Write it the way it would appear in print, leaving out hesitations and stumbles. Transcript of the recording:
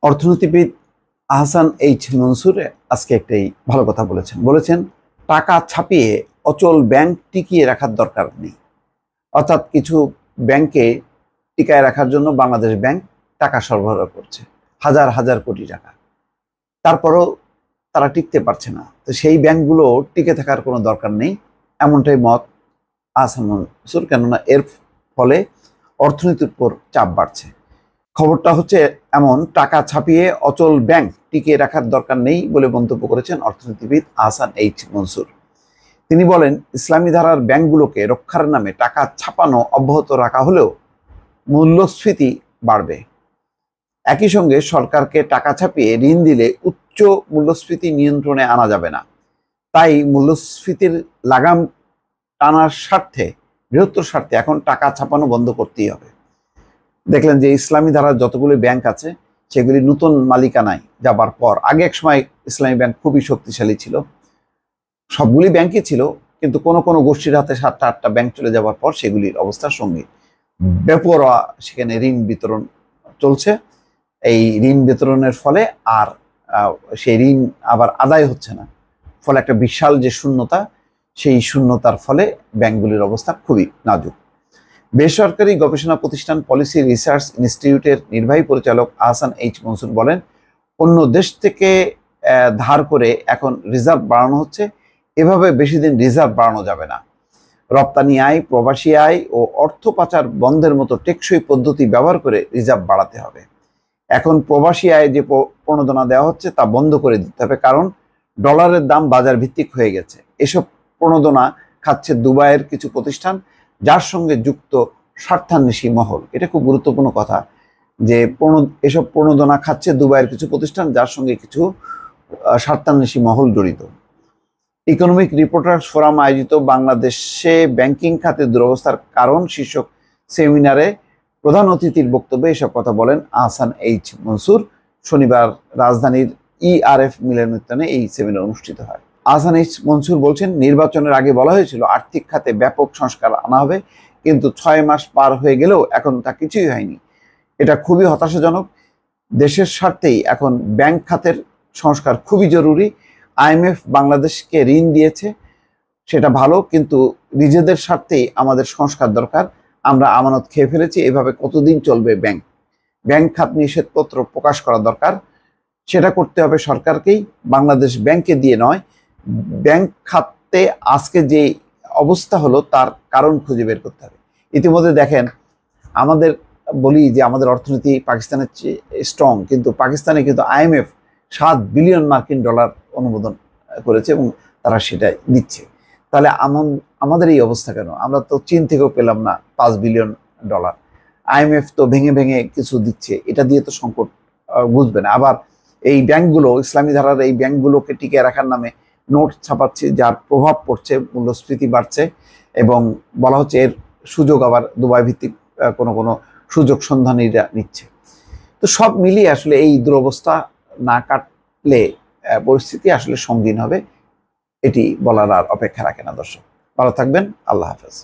অর্থনীতিবিদ আহসান এইচ মনসুর আজকে একটাই ভালো কথা বলেছেন টাকা ছাপিয়ে অচল ব্যাংক টিকিয়ে রাখার দরকার নেই। অর্থাৎ কিছু ব্যাংকে টিকায় রাখার জন্য বাংলাদেশ ব্যাংক টাকা সরবরাহ করছে হাজার হাজার কোটি টাকা, তারপরও তারা টিকতে পারছে না। তো সেই ব্যাংকগুলো টিকে থাকার কোনো দরকার নেই, এমনটাই মত আহসান মনসুর। কেননা এর ফলে অর্থনীতির উপর চাপ বাড়ছে। খবরটা হচ্ছে এমন, টাকা ছাপিয়ে অচল ব্যাংক টিকিয়ে রাখার দরকার নেই বলে মন্তব্য করেছেন অর্থনীতিবিদ আহসান এইচ মনসুর। তিনি বলেন, ইসলামী ধারার ব্যাংকগুলোকে রক্ষার নামে টাকা ছাপানো অব্যাহত রাখা হলেও মূল্যস্ফীতি বাড়বে। একই সঙ্গে সরকারকে টাকা ছাপিয়ে ঋণ দিলে উচ্চ মূল্যস্ফীতি নিয়ন্ত্রণে আনা যাবে না। তাই মূল্যস্ফীতির লাগাম টানার স্বার্থে, বৃহত্তর স্বার্থে এখন টাকা ছাপানো বন্ধ করতেই হবে। দেখলেন যে ইসলামী ধারার যতগুলি ব্যাংক আছে সেগুলি নতুন মালিকানায় যাবার পর, আগে এক সময় ইসলামী ব্যাংক খুবই শক্তিশালী ছিল, সবগুলি ব্যাংকই ছিল, কিন্তু কোনো কোনো গোষ্ঠীর হাতে 7টা 8টা ব্যাংক চলে যাওয়ার পর সেগুলির অবস্থার সঙ্গে বেপরোয়া সেখানে ঋণ বিতরণ চলছে। এই ঋণ বিতরণের ফলে আর সেই ঋণ আবার আদায় হচ্ছে না, ফলে একটা বিশাল যে শূন্যতা, সেই শূন্যতার ফলে ব্যাংকগুলির অবস্থা খুবই নাজুক। বেসরকারি গবেষণা প্রতিষ্ঠান পলিসি রিসার্চ ইনস্টিটিউটের নির্বাহী পরিচালক আহসান এইচ মনসুর বলেন, অন্য দেশ থেকে ধার করে এখন রিজার্ভ বাড়ানো হচ্ছে, এভাবে বেশি দিন রিজার্ভ বাড়ানো যাবে না। রপ্তানি আয়, প্রবাসী আয় ও অর্থ পাচার বন্ধের মতো টেকসই পদ্ধতি ব্যবহার করে রিজার্ভ বাড়াতে হবে। এখন প্রবাসী আয় যে প্রণোদনা দেওয়া হচ্ছে তা বন্ধ করে দিতে হবে, কারণ ডলারের দাম বাজার ভিত্তিক হয়ে গেছে। এসব প্রণোদনা খাচ্ছে দুবাইয়ের কিছু প্রতিষ্ঠান, যার সঙ্গে যুক্ত স্বার্থান্বেষী মহল। এটা খুব গুরুত্বপূর্ণ কথা যে এসব প্রণোদনা খাচ্ছে দুবাইয়ের কিছু প্রতিষ্ঠান, যার সঙ্গে কিছু স্বার্থান্বেষী মহল জড়িত। ইকোনমিক রিপোর্টার্স ফোরাম আয়োজিত বাংলাদেশে ব্যাংকিং খাতে দুরবস্থার কারণ শীর্ষক সেমিনারে প্রধান অতিথির বক্তব্যে এসব কথা বলেন আহসান এইচ মনসুর। শনিবার রাজধানীর ERF মিলনায়তনে এই সেমিনার অনুষ্ঠিত হয়। আহসান এইচ মনসুর বলছেন, নির্বাচনের আগে বলা হয়েছিল আর্থিক খাতে ব্যাপক সংস্কার আনা হবে, কিন্তু 6 মাস পার হয়ে গেলেও এখন তা কিছুই হয়নি। এটা খুবই হতাশাজনক। দেশের স্বার্থেই এখন ব্যাংক খাতের সংস্কার খুবই জরুরি। IMF বাংলাদেশকে ঋণ দিয়েছে, সেটা ভালো, কিন্তু নিজেদের স্বার্থেই আমাদের সংস্কার দরকার। আমরা আমানত খেয়ে ফেলেছি, এভাবে কতদিন চলবে? ব্যাংক খাত নিষেধপত্র প্রকাশ করা দরকার, সেটা করতে হবে সরকারকেই, বাংলাদেশ ব্যাংকে দিয়ে নয়। ব্যাংক খাতে আজকে যে অবস্থা হলো তার কারণ খুঁজে বের করতে হবে। ইতিমধ্যে দেখেন, আমাদের বলি যে আমাদের অর্থনীতি পাকিস্তানের চেয়ে স্ট্রং, কিন্তু পাকিস্তানে কিন্তু IMF 7 বিলিয়ন মার্কিন ডলার অনুমোদন করেছে এবং তারা সেটাই দিচ্ছে। তাহলে আমাদের এই অবস্থা কেন? আমরা তো চীন থেকেও পেলাম না 5 বিলিয়ন ডলার। IMF তো ভেঙে ভেঙে কিছু দিচ্ছে, এটা দিয়ে তো সংকট বুঝবে না। আবার এই ব্যাংকগুলো, ইসলামী ধারার এই ব্যাংকগুলোকে টিকিয়ে রাখার নামে নোট ছাপাচ্ছে, যার প্রভাব পড়ছে, মূল্যস্ফীতি বাড়ছে, এবং বলা হচ্ছে এর সুযোগ আবার দুবাই ভিত্তিক কোনো কোনো সুযোগ সন্ধানীরা নিচ্ছে। তো সব মিলিয়ে আসলে এই দুরবস্থা না কাটলে পরিস্থিতি আসলে সঙ্গীন হবে, এটি বলার আর অপেক্ষা রাখে না। দর্শক ভালো থাকবেন, আল্লাহ হাফেজ।